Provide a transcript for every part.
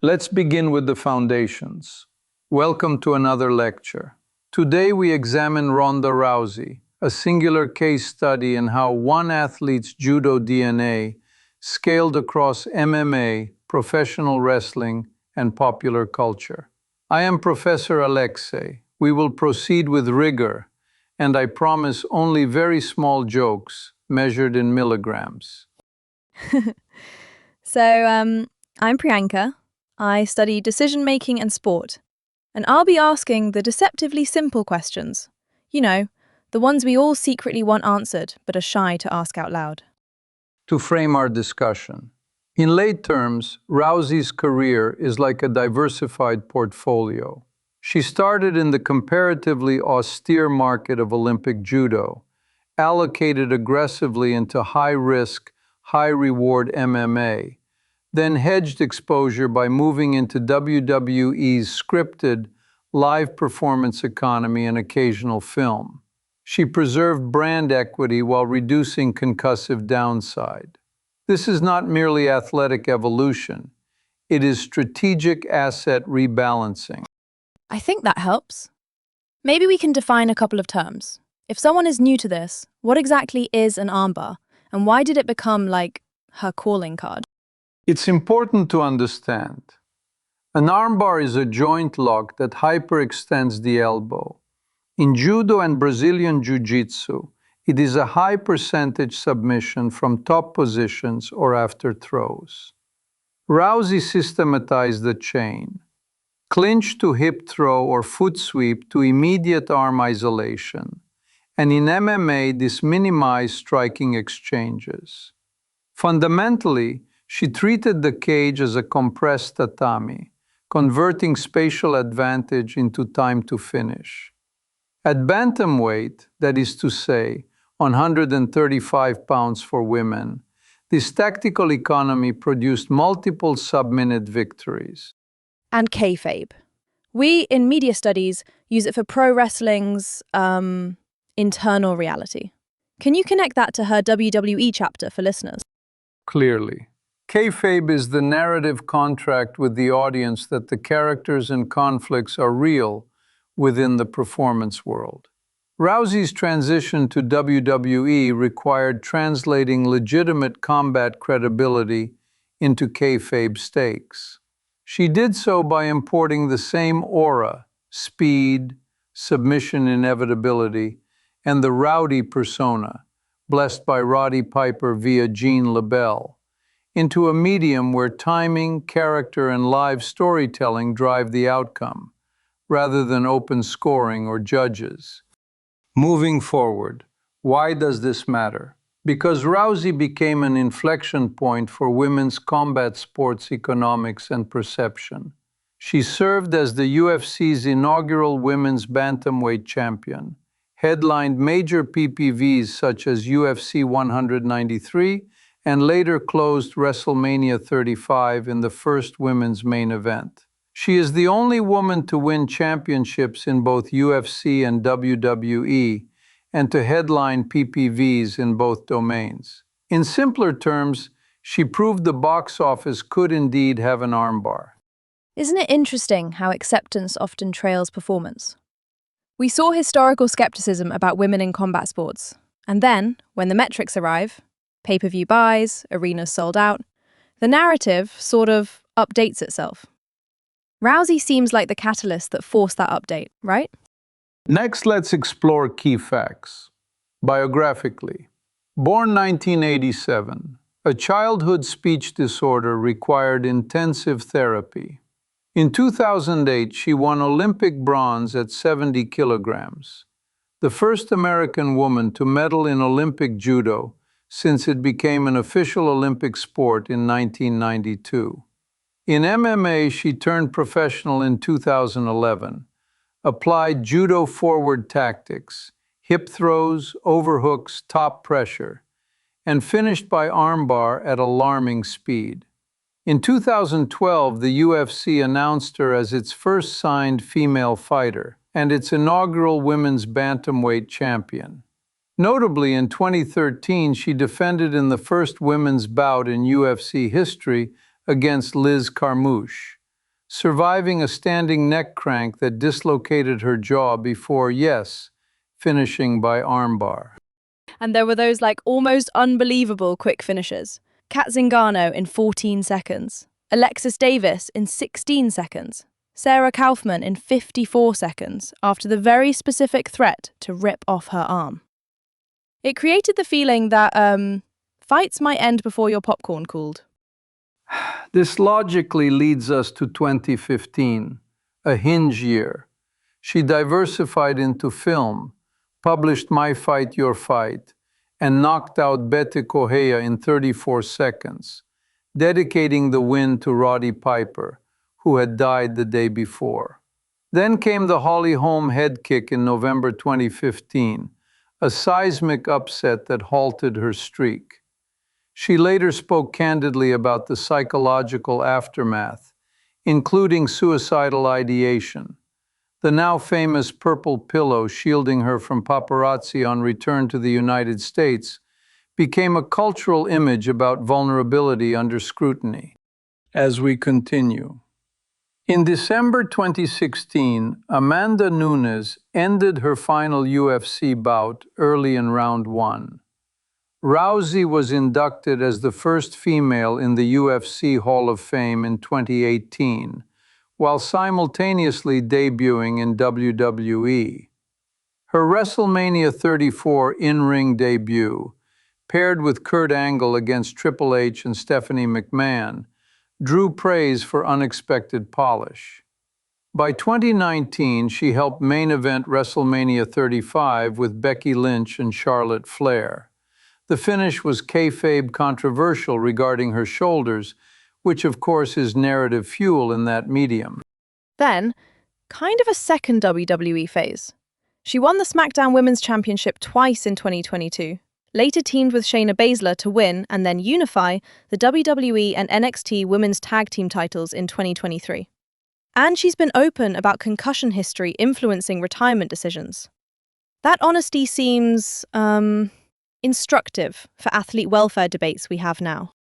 Let's begin with the foundations. Welcome to another lecture. Today we examine Ronda Rousey, a singular case study in how one athlete's judo DNA scaled across MMA, professional wrestling, and popular culture. I am Professor Alexei. We will proceed with rigor, and I promise only very small jokes measured in milligrams. I'm Priyanka. I study decision making and sport, and I'll be asking the deceptively simple questions. You know, the ones we all secretly want answered but are shy to ask out loud. To frame our discussion, in lay terms, Rousey's career is like a diversified portfolio. She started in the comparatively austere market of Olympic judo, allocated aggressively into high-risk, high-reward MMA, then hedged exposure by moving into WWE's scripted, live performance economy and occasional film. She preserved brand equity while reducing concussive downside. This is not merely athletic evolution, it is strategic asset rebalancing. I think that helps. Maybe we can define a couple of terms. If someone is new to this, what exactly is an armbar, and why did it become like her calling card? It's important to understand. An armbar is a joint lock that hyperextends the elbow. In judo and Brazilian jiu-jitsu, it is a high percentage submission from top positions or after throws. Rousey systematized the chain. Clinch to hip throw or foot sweep to immediate arm isolation. And in MMA, this minimized striking exchanges. Fundamentally, she treated the cage as a compressed tatami, converting spatial advantage into time to finish. At bantamweight, that is to say, 135 pounds for women, this tactical economy produced multiple sub-minute victories. And kayfabe. We, in media studies, use it for pro wrestling's internal reality. Can you connect that to her WWE chapter for listeners? Clearly. Kayfabe is the narrative contract with the audience that the characters and conflicts are real within the performance world. Rousey's transition to WWE required translating legitimate combat credibility into kayfabe stakes. She did so by importing the same aura, speed, submission inevitability, and the rowdy persona, blessed by Roddy Piper via Gene LaBelle, into a medium where timing, character, and live storytelling drive the outcome, rather than open scoring or judges. Moving forward, why does this matter? Because Rousey became an inflection point for women's combat sports economics and perception. She served as the UFC's inaugural women's bantamweight champion, headlined major PPVs such as UFC 193, and later closed WrestleMania 35 in the first women's main event. She is the only woman to win championships in both UFC and WWE, and to headline PPVs in both domains. In simpler terms, she proved the box office could indeed have an armbar. Isn't it interesting how acceptance often trails performance? We saw historical skepticism about women in combat sports, and then, when the metrics arrive, pay-per-view buys, arenas sold out, the narrative sort of updates itself. Rousey seems like the catalyst that forced that update, right? Next, let's explore key facts. Biographically, born 1987, a childhood speech disorder required intensive therapy. In 2008, she won Olympic bronze at 70 kilograms, the first American woman to medal in Olympic judo since it became an official Olympic sport in 1992. In MMA, she turned professional in 2011, applied judo forward tactics, hip throws, overhooks, top pressure, and finished by armbar at alarming speed. In 2012, the UFC announced her as its first signed female fighter and its inaugural women's bantamweight champion. Notably, in 2013, she defended in the first women's bout in UFC history against Liz Carmouche, surviving a standing neck crank that dislocated her jaw before, yes, finishing by armbar. And there were those almost unbelievable quick finishes. Kat Zingano in 14 seconds, Alexis Davis in 16 seconds, Sarah Kaufman in 54 seconds after the very specific threat to rip off her arm. It created the feeling that fights might end before your popcorn cooled. This logically leads us to 2015, a hinge year. She diversified into film, published My Fight, Your Fight, and knocked out Bete Correia in 34 seconds, dedicating the win to Roddy Piper, who had died the day before. Then came the Holly Holm head kick in November 2015, a seismic upset that halted her streak. She later spoke candidly about the psychological aftermath, including suicidal ideation. The now famous purple pillow shielding her from paparazzi on return to the United States became a cultural image about vulnerability under scrutiny. As we continue. In December 2016, Amanda Nunes ended her final UFC bout early in round 1. Rousey was inducted as the first female in the UFC Hall of Fame in 2018, while simultaneously debuting in WWE. Her WrestleMania 34 in-ring debut, paired with Kurt Angle against Triple H and Stephanie McMahon, drew praise for unexpected polish. By 2019, she helped main event WrestleMania 35 with Becky Lynch and Charlotte Flair. The finish was kayfabe controversial regarding her shoulders, which of course is narrative fuel in that medium. Then, kind of a second WWE phase. She won the SmackDown Women's Championship twice in 2022, later teamed with Shayna Baszler to win and then unify the WWE and NXT Women's Tag Team titles in 2023. And she's been open about concussion history influencing retirement decisions. That honesty seems, instructive for athlete welfare debates we have now.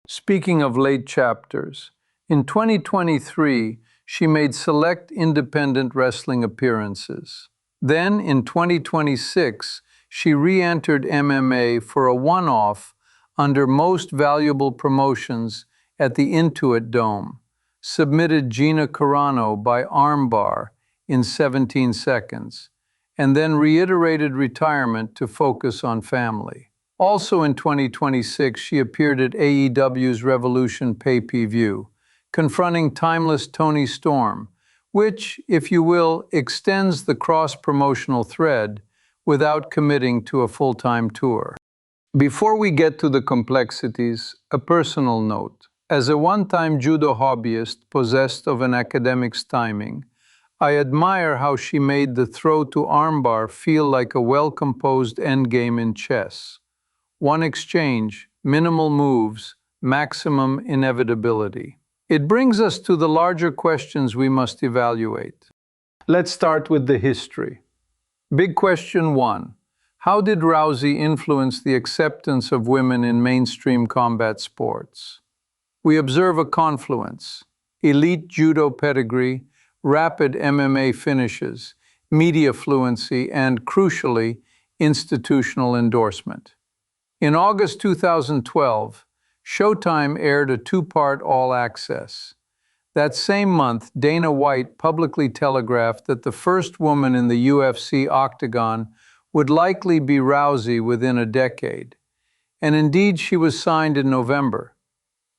Speaking of late chapters, in 2023, she made select independent wrestling appearances. Then, in 2026, she re-entered MMA for a one-off under Most Valuable Promotions at the Intuit Dome, submitted Gina Carano by armbar in 17 seconds, and then reiterated retirement to focus on family. Also in 2026, she appeared at AEW's Revolution pay-per-view, confronting timeless Toni Storm, which, if you will, extends the cross-promotional thread without committing to a full-time tour. Before we get to the complexities, a personal note. As a one-time judo hobbyist possessed of an academic's timing, I admire how she made the throw to armbar feel like a well-composed endgame in chess. One exchange, minimal moves, maximum inevitability. It brings us to the larger questions we must evaluate. Let's start with the history. Big question 1. How did Rousey influence the acceptance of women in mainstream combat sports? We observe a confluence: elite judo pedigree, rapid MMA finishes, media fluency, and, crucially, institutional endorsement. In August 2012, Showtime aired a two-part all-access. That same month, Dana White publicly telegraphed that the first woman in the UFC octagon would likely be Rousey within a decade. And indeed, she was signed in November.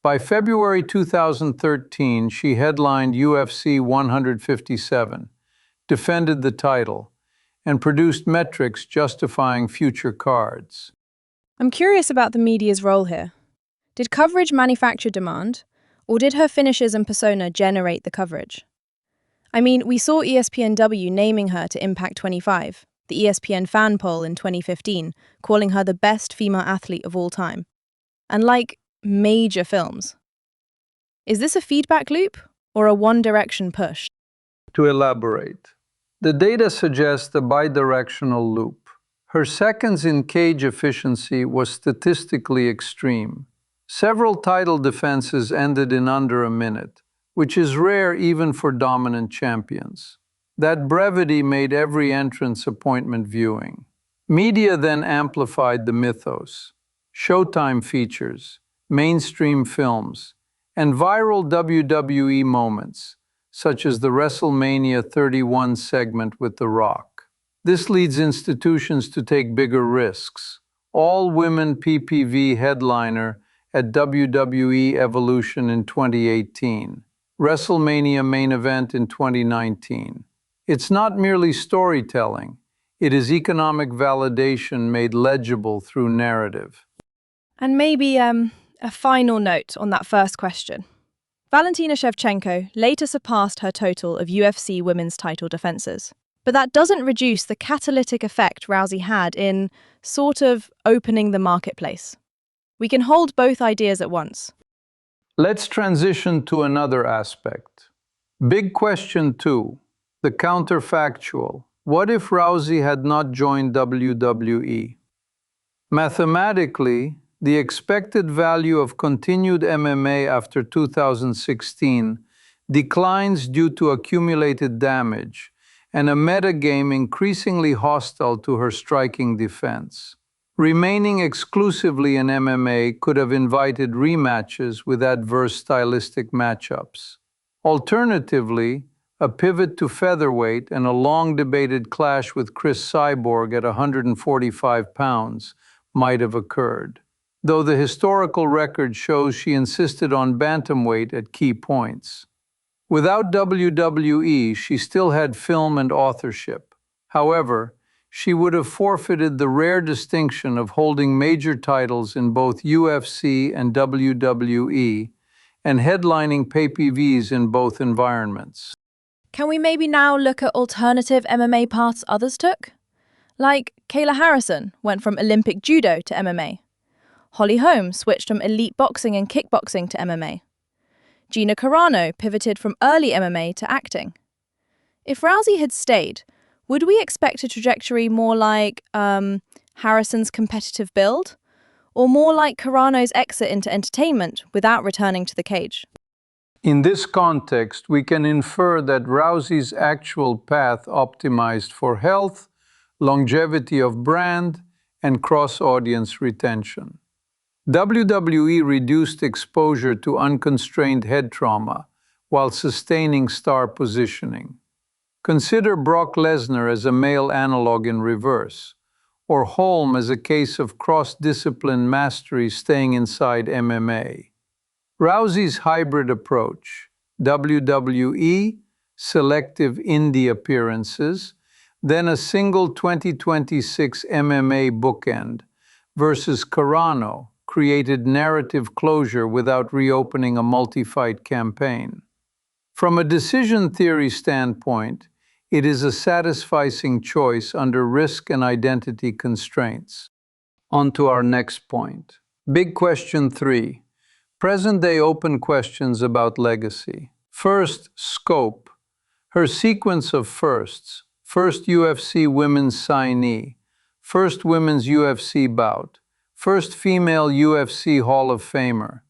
By February 2013, she headlined UFC 157, defended the title, and produced metrics justifying future cards. I'm curious about the media's role here. Did coverage manufacture demand, or did her finishes and persona generate the coverage? I mean, we saw ESPNW naming her to Impact 25, the ESPN fan poll in 2015, calling her the best female athlete of all time. And major films. Is this a feedback loop or a one-direction push? To elaborate, the data suggests a bidirectional loop. Her seconds in cage efficiency was statistically extreme. Several title defenses ended in under a minute, which is rare even for dominant champions. That brevity made every entrance appointment viewing. Media then amplified the mythos. Showtime features, mainstream films, and viral WWE moments, such as the WrestleMania 31 segment with The Rock. This leads institutions to take bigger risks. All-women PPV headliner at WWE Evolution in 2018. WrestleMania main event in 2019. It's not merely storytelling. It is economic validation made legible through narrative. And maybe a final note on that first question. Valentina Shevchenko later surpassed her total of UFC women's title defenses. But that doesn't reduce the catalytic effect Rousey had in sort of opening the marketplace. We can hold both ideas at once. Let's transition to another aspect. Big question 2, the counterfactual. What if Rousey had not joined WWE? Mathematically, the expected value of continued MMA after 2016 declines due to accumulated damage and a metagame increasingly hostile to her striking defense. Remaining exclusively in MMA could have invited rematches with adverse stylistic matchups. Alternatively, a pivot to featherweight and a long-debated clash with Chris Cyborg at 145 pounds might have occurred, though the historical record shows she insisted on bantamweight at key points. Without WWE, she still had film and authorship. However, she would have forfeited the rare distinction of holding major titles in both UFC and WWE and headlining pay-per-views in both environments. Can we maybe now look at alternative MMA paths others took? Like Kayla Harrison went from Olympic judo to MMA. Holly Holm switched from elite boxing and kickboxing to MMA. Gina Carano pivoted from early MMA to acting. If Rousey had stayed, would we expect a trajectory more like Harrison's competitive build, or more like Carano's exit into entertainment without returning to the cage? In this context, we can infer that Rousey's actual path optimized for health, longevity of brand, and cross-audience retention. WWE reduced exposure to unconstrained head trauma while sustaining star positioning. Consider Brock Lesnar as a male analog in reverse, or Holm as a case of cross-discipline mastery staying inside MMA. Rousey's hybrid approach, WWE, selective indie appearances, then a single 2026 MMA bookend, versus Carano, created narrative closure without reopening a multi-fight campaign. From a decision theory standpoint, it is a satisfying choice under risk and identity constraints. On to our next point. Big question 3. Present-day open questions about legacy. First, scope. Her sequence of firsts. First UFC women's signee. First women's UFC bout. First female UFC Hall of Famer.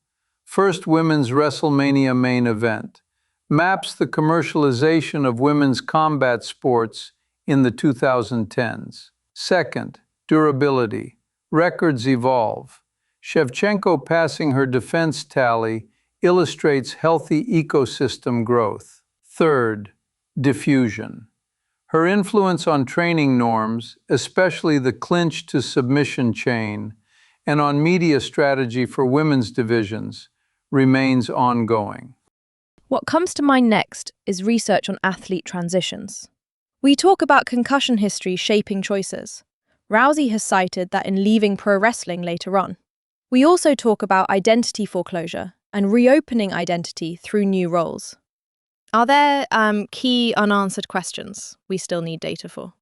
First women's WrestleMania main event. Maps the commercialization of women's combat sports in the 2010s. Second, durability. Records evolve. Shevchenko passing her defense tally illustrates healthy ecosystem growth. Third, diffusion. Her influence on training norms, especially the clinch to submission chain, and on media strategy for women's divisions, remains ongoing. What comes to mind next is research on athlete transitions. We talk about concussion history shaping choices. Rousey has cited that in leaving pro wrestling later on. We also talk about identity foreclosure and reopening identity through new roles. Are there key unanswered questions we still need data for?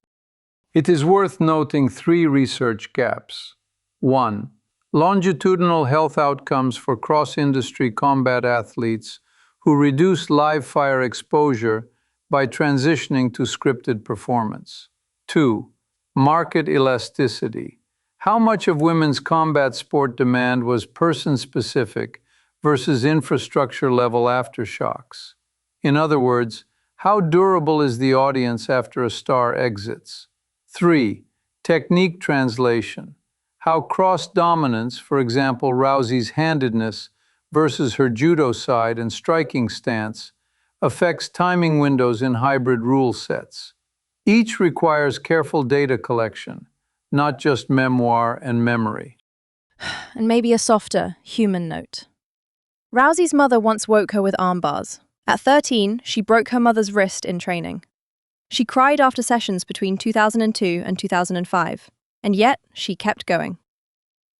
It is worth noting 3 research gaps. 1. Longitudinal health outcomes for cross-industry combat athletes who reduce live fire exposure by transitioning to scripted performance. 2. Market elasticity. How much of women's combat sport demand was person-specific versus infrastructure-level aftershocks? In other words, how durable is the audience after a star exits? 3. Technique translation. How cross-dominance, for example Rousey's handedness versus her judo side and striking stance, affects timing windows in hybrid rule sets. Each requires careful data collection, not just memoir and memory. And maybe a softer, human note. Rousey's mother once woke her with arm bars. At 13, she broke her mother's wrist in training. She cried after sessions between 2002 and 2005, and yet she kept going.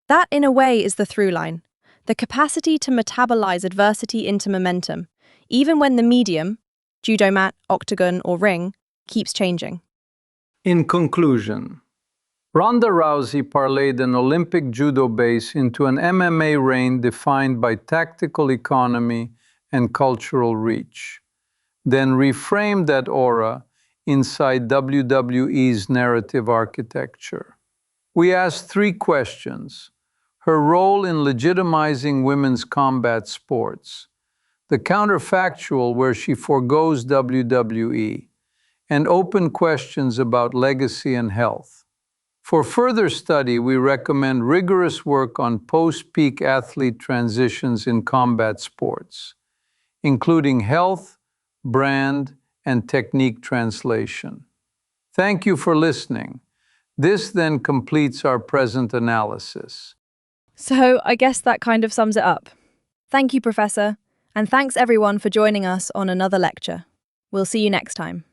That, in a way, is the through line, the capacity to metabolize adversity into momentum, even when the medium, judo mat, octagon, or ring, keeps changing. In conclusion, Ronda Rousey parlayed an Olympic judo base into an MMA reign defined by tactical economy and cultural reach, then reframed that aura inside WWE's narrative architecture. We asked 3 questions: her role in legitimizing women's combat sports, the counterfactual where she forgoes WWE, and open questions about legacy and health. For further study, we recommend rigorous work on post-peak athlete transitions in combat sports, including health, brand, and technique translation. Thank you for listening. This then completes our present analysis. So I guess that kind of sums it up. Thank you, Professor, and thanks everyone for joining us on another lecture. We'll see you next time.